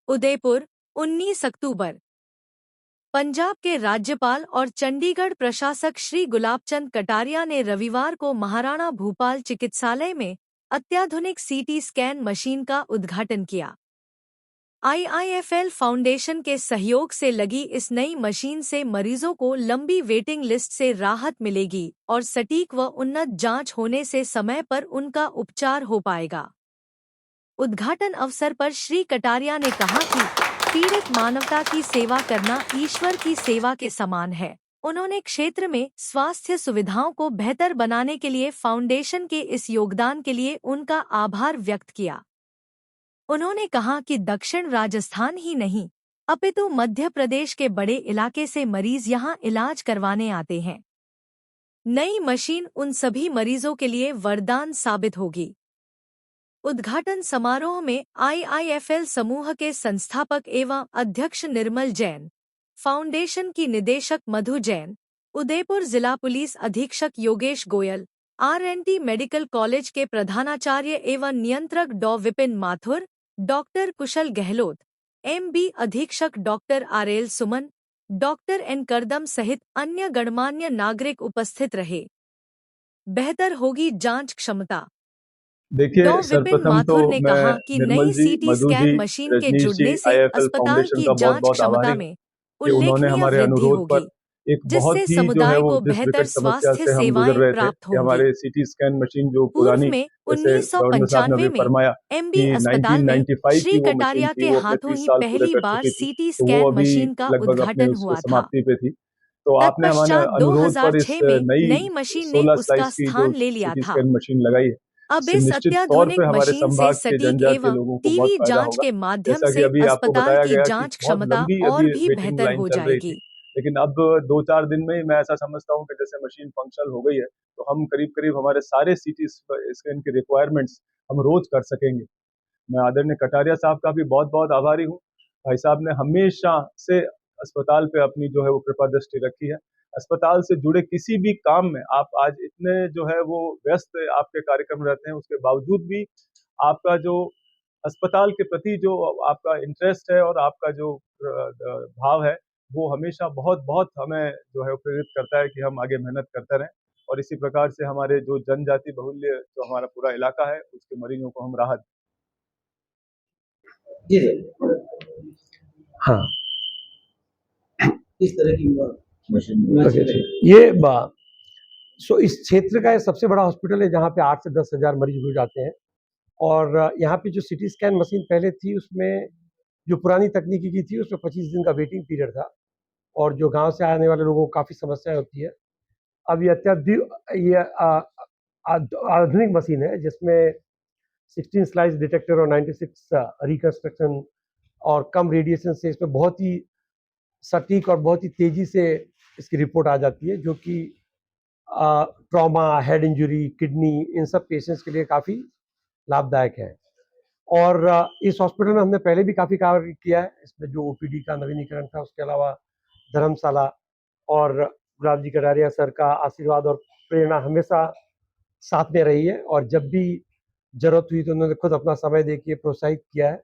उदयपुर 19 अक्टूबर। पंजाब के राज्यपाल और चंडीगढ़ प्रशासक श्री गुलाबचंद कटारिया ने रविवार को महाराणा भूपाल चिकित्सालय में अत्याधुनिक सीटी स्कैन मशीन का उद्घाटन किया। आईआईएफएल फाउंडेशन के सहयोग से लगी इस नई मशीन से मरीजों को लंबी वेटिंग लिस्ट से राहत मिलेगी और सटीक व उन्नत जांच होने से समय पर उनका उपचार हो पाएगा। उद्घाटन अवसर पर श्री कटारिया ने कहा कि पीड़ित मानवता की सेवा करना ईश्वर की सेवा के समान है। उन्होंने क्षेत्र में स्वास्थ्य सुविधाओं को बेहतर बनाने के लिए फाउंडेशन के इस योगदान के लिए उनका आभार व्यक्त किया। उन्होंने कहा कि दक्षिण राजस्थान ही नहीं अपितु मध्य प्रदेश के बड़े इलाके से मरीज यहां इलाज करवाने आते हैं। नई मशीन उन सभी मरीजों के लिए वरदान साबित होगी। उद्घाटन समारोह में आईआईएफएल समूह के संस्थापक एवं अध्यक्ष निर्मल जैन, फाउंडेशन की निदेशक मधु जैन, उदयपुर जिला पुलिस अधीक्षक Yogesh Goyal, RNT medical college के प्रधानाचार्य एवं नियंत्रक डॉ विपिन माथुर, डॉक्टर कुशल गहलोत, एमबी अधीक्षक डॉक्टर आरएल सुमन, डॉक्टर एन करदम सहित अन्य गणमान्य नागरिक उपस्थित रहे। बेहतर होगी जांच क्षमता। देखिए, डॉ विपिन सर्वप्रथम तो माथुर ने मैं कहा कि निर्मल नई जी, सीटी मधु स्कैन जी, मशीन के रजनीश जी, जुड़ने से आईएफएल अस्पताल फाउंडेशन की का जांच बहुत-बहुत क्षमता आभारी हूँ में कि उन्होंने उल्लेखनीय हमारे वृद्धि अनुरोध पर होगी, एक बहुत जिससे ही जो है समुदाय वो को जिस बेहतर विकट समस्या स्वास्थ्य से हम गुजर सेवाएं रहे थे प्राप्त कि होंगी। हमारे सीटी स्कैन मशीन जो पूर्व पुरानी, में जैसे गवर्नर साहब ने 1995 अभी में फरमाया एमबी कि अस्पताल में 1995 श्री की वो मशीन कटारिया थी, के वो अपने हाथों 30 ही साल पूरे पहली कर बार चुकी थी, सीटी तो वो स्कैन अभी मशीन का लगभग अपने उद्घाटन उसको हुआ था। समाप्ति पे थी। तो आपने हमारे तत्पश्चात अनुरोध पर इस 2006 में नई नई मशीन ने 16 उसका स्लाइस की जो स्थान ले लिया सीटी था। स्कैन मशीन लगाई है, अब इससे इस निश्चित तौर अत्याधुनिक पे हमारे मशीन से संभाग के सटीक जनजातीय एवं लोगों को बहुत टीवी फायदा जांच होगा। के माध्यम जैसा कि से अभी आपको अस्पताल बताया की गया कि जांच बहुत क्षमता लंबी और अभी भी वेटिंग बेहतर लाइन हो चल रही थी, जाएगी। लेकिन अब 2-4 दिन में ही मैं ऐसा समझता हूँ कि जैसे मशीन फंक्शनल हो गई है, तो हम करीब-करीब हमारे सारे सीटी स्कैन की रिक्वायरमेंट्स हम रोज कर सकेंगे। मैं आदरणीय कटारिया साहब का भी बहुत-बहुत आभारी हूँ। भाई साहब ने हमेशा से अस्पताल पे अपनी जो है वो कृपा दृष्टि रखी है। अस्पताल से जुड़े किसी भी काम में आप आज इतने जो है वो व्यस्त आपके कार्यक्रम रहते हैं, उसके बावजूद भी आपका जो अस्पताल के प्रति जो आपका इंटरेस्ट है और आपका जो भाव है, वो हमेशा बहुत-बहुत हमें जो है प्रेरित करता है कि हम आगे मेहनत करते रहें और इसी प्रकार से हमारे जो जनजाति बहुल्य जो हमारा पूरा इलाका है, उसके मरीजों को हम राहत जी सर। हाँ, इस तरह की मशीन ओके जी। ये सो इस क्षेत्र का ये सबसे बड़ा हॉस्पिटल है जहाँ पे 8 से 10 हज़ार मरीज हो जाते हैं और यहाँ पे जो सीटी स्कैन मशीन पहले थी उसमें जो पुरानी तकनीकी की थी उसमें 25 दिन का वेटिंग पीरियड था और जो गांव से आने वाले लोगों को काफ़ी समस्याएं होती है। अब ये आधुनिक मशीन है जिसमें 16 स्लाइस डिटेक्टर और 96 रिकंस्ट्रक्शन और कम रेडिएशन से इसमें बहुत ही सटीक और बहुत ही तेज़ी से इसकी रिपोर्ट आ जाती है, जो कि ट्रॉमा, हेड इंजरी, किडनी, इन सब पेशेंट्स के लिए काफ़ी लाभदायक है। और इस हॉस्पिटल में हमने पहले भी काफ़ी कार्य किया है। इसमें जो ओपीडी का नवीनीकरण था, उसके अलावा धर्मशाला और गुलाब जी कटारिया सर का आशीर्वाद और प्रेरणा हमेशा साथ में रही है और जब भी ज़रूरत हुई तो उन्होंने खुद अपना समय देके प्रोत्साहित किया है।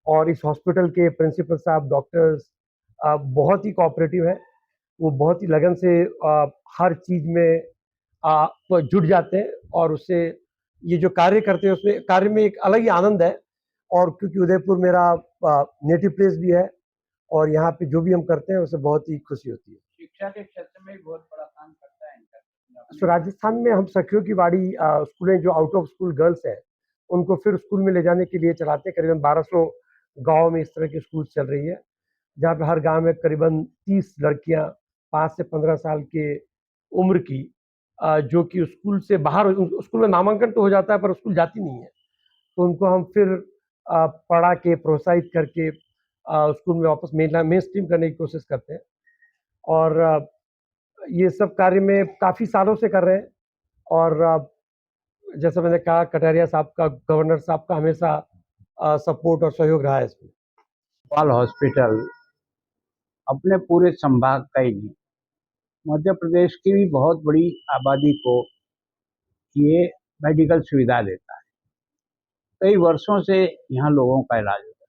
और इस हॉस्पिटल के प्रिंसिपल साहब, डॉक्टर्स बहुत ही कोऑपरेटिव हैं। वो बहुत ही लगन से हर चीज़ में जुट जाते हैं और उससे ये जो कार्य करते हैं उसमें कार्य में एक अलग ही आनंद है। और क्योंकि उदयपुर मेरा नेटिव प्लेस भी है और यहाँ पे जो भी हम करते हैं उससे बहुत ही खुशी होती है। शिक्षा के क्षेत्र में बहुत बड़ा काम करता है इनका। तो राजस्थान में हम सखियों की बाड़ी स्कूलें जो आउट ऑफ स्कूल गर्ल्स हैं उनको फिर स्कूल में ले जाने के लिए चलाते हैं। करीबन 1200 गाँव में इस तरह की स्कूल चल रही है, जहाँ पे हर गांव में करीबन 30 लड़कियां 5 से 15 साल के उम्र की जो कि स्कूल से बाहर, स्कूल में नामांकन तो हो जाता है पर स्कूल जाती नहीं है, तो उनको हम फिर पढ़ा के प्रोत्साहित करके स्कूल में वापस मेन स्ट्रीम करने की कोशिश करते हैं। और ये सब कार्य में काफ़ी सालों से कर रहे हैं और जैसा मैंने कहा कटारिया साहब का, गवर्नर साहब का हमेशा सपोर्ट और सहयोग रहा है इसमें। भोपाल हॉस्पिटल अपने पूरे संभाग का ही नहीं, मध्य प्रदेश की भी बहुत बड़ी आबादी को ये मेडिकल सुविधा देता है। कई वर्षों से यहाँ लोगों का इलाज होता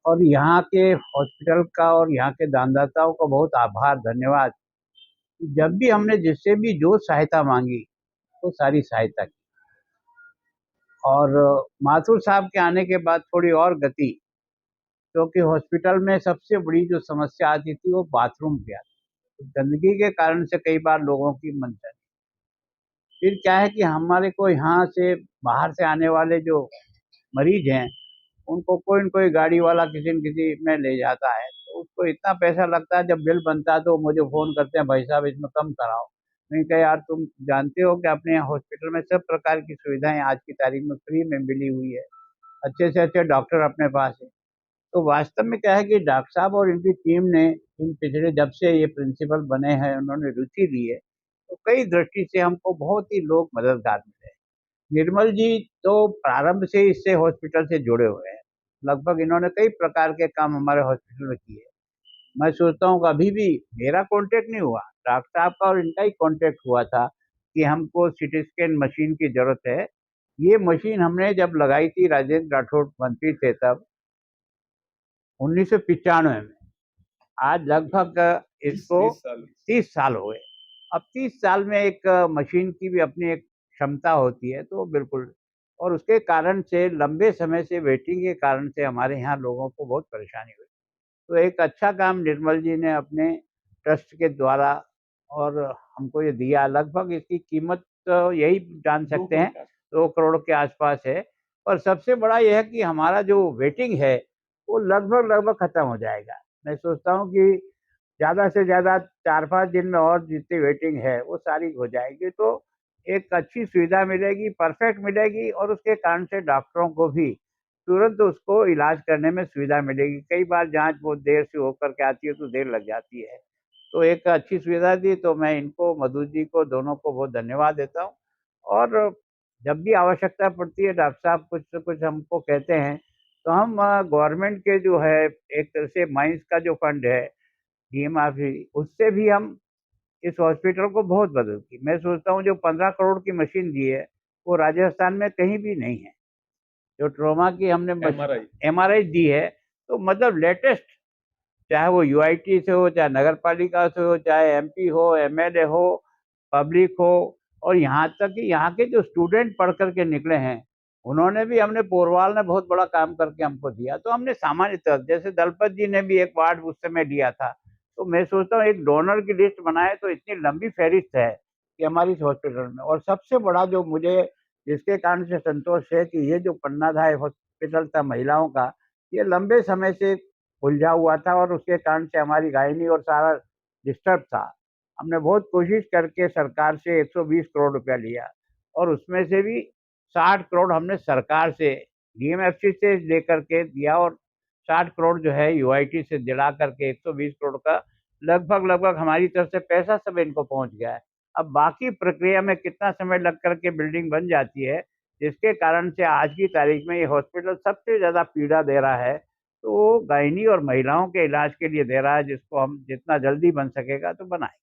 और यहाँ के हॉस्पिटल का और यहाँ के दानदाताओं का बहुत आभार, धन्यवाद। जब भी हमने जिससे भी जो सहायता मांगी वो सारी सहायता की। और माथुर साहब के आने के बाद थोड़ी और गति, क्योंकि हॉस्पिटल में सबसे बड़ी जो समस्या आती थी वो बाथरूम की आती थी। गंदगी के कारण से कई बार लोगों की मनचली। फिर क्या है कि हमारे को यहाँ से बाहर से आने वाले जो मरीज हैं उनको कोई न कोई गाड़ी वाला किसी न किसी में ले जाता है, तो उसको इतना पैसा लगता है। जब बिल बनता है तो मुझे फ़ोन करते हैं, भाई साहब इसमें कम कराओ। मैंने कहा यार तुम जानते हो कि अपने यहाँ हॉस्पिटल में सब प्रकार की सुविधाएं आज की तारीख में फ्री में मिली हुई है, अच्छे से अच्छे डॉक्टर अपने पास है। तो वास्तव में क्या है कि डॉक्टर साहब और इनकी टीम ने इन पिछले जब से ये प्रिंसिपल बने हैं उन्होंने रुचि ली है, तो कई दृष्टि से हमको बहुत ही लोग मददगार मिले हैं। निर्मल जी तो प्रारंभ से इससे हॉस्पिटल से जुड़े हुए हैं, लगभग इन्होंने कई प्रकार के काम हमारे हॉस्पिटल में किए। मैं सोचता हूँ कि अभी भी मेरा कांटेक्ट नहीं हुआ, डॉक्टर साहब का और इनका ही कांटेक्ट हुआ था कि हमको सीटी स्कैन मशीन की ज़रूरत है। ये मशीन हमने जब लगाई थी, राजेंद्र राठौड़ मंत्री थे तब 1995 में। आज लगभग इसको 30 साल हो गए। अब 30 साल में एक मशीन की भी अपनी एक क्षमता होती है, तो बिल्कुल। और उसके कारण से लंबे समय से वेटिंग के कारण से हमारे यहाँ लोगों को बहुत परेशानी हुई। तो एक अच्छा काम निर्मल जी ने अपने ट्रस्ट के द्वारा और हमको ये दिया। लगभग इसकी कीमत तो यही जान सकते हैं 2 करोड़ के आसपास है। और सबसे बड़ा यह है कि हमारा जो वेटिंग है वो लगभग खत्म हो जाएगा। मैं सोचता हूँ कि ज़्यादा से ज़्यादा 4-5 दिन में और जितनी वेटिंग है वो सारी हो जाएगी, तो एक अच्छी सुविधा मिलेगी, परफेक्ट मिलेगी। और उसके कारण से डॉक्टरों को भी तुरंत उसको इलाज करने में सुविधा मिलेगी। कई बार जाँच बहुत देर से होकर के आती है तो देर लग जाती है। तो एक अच्छी सुविधा दी, तो मैं इनको, मधु जी को, दोनों को बहुत धन्यवाद देता हूँ। और जब भी आवश्यकता पड़ती है डॉक्टर साहब कुछ न कुछ हमको कहते हैं, तो हम गवर्नमेंट के जो है एक तरह से माइंस का जो फंड है डीएमआरसी, उससे भी हम इस हॉस्पिटल को बहुत मदद की। मैं सोचता हूँ जो 15 करोड़ की मशीन दी है वो राजस्थान में कहीं भी नहीं है। जो ट्रॉमा की हमने एमआरआई दी है, तो मतलब लेटेस्ट, चाहे वो यूआईटी से हो, चाहे नगर पालिका से हो, चाहे एमपी हो, एमएलए हो, पब्लिक हो, और यहाँ तक कि यहाँ के जो स्टूडेंट पढ़ कर के निकले हैं, उन्होंने भी, हमने पोरवाल ने बहुत बड़ा काम करके हमको दिया। तो हमने सामान्यतः, जैसे दलपत जी ने भी एक वार्ड उस समय लिया था, तो मैं सोचता हूँ एक डोनर की लिस्ट बनाए तो इतनी लंबी फहरिस्त है कि हमारी इस हॉस्पिटल में। और सबसे बड़ा जो मुझे जिसके कारण से संतोष है कि ये जो पन्नाधाय हॉस्पिटल था महिलाओं का, ये लंबे समय से उलझा हुआ था और उसके कारण से हमारी गायनी और सारा डिस्टर्ब था। हमने बहुत कोशिश करके सरकार से 120 करोड़ रुपया लिया, और उसमें से भी 60 करोड़ हमने सरकार से डीएमएफसी से लेकर के दिया, और 60 करोड़ जो है यूआईटी से दिला करके 120 करोड़ का लगभग हमारी तरफ से पैसा सब इनको पहुंच गया है। अब बाकी प्रक्रिया में कितना समय लग करके बिल्डिंग बन जाती है, जिसके कारण से आज की तारीख में ये हॉस्पिटल सबसे ज़्यादा पीड़ा दे रहा है। तो वो गायनी और महिलाओं के इलाज के लिए दे रहा है, जिसको हम जितना जल्दी बन सकेगा तो बनाएं।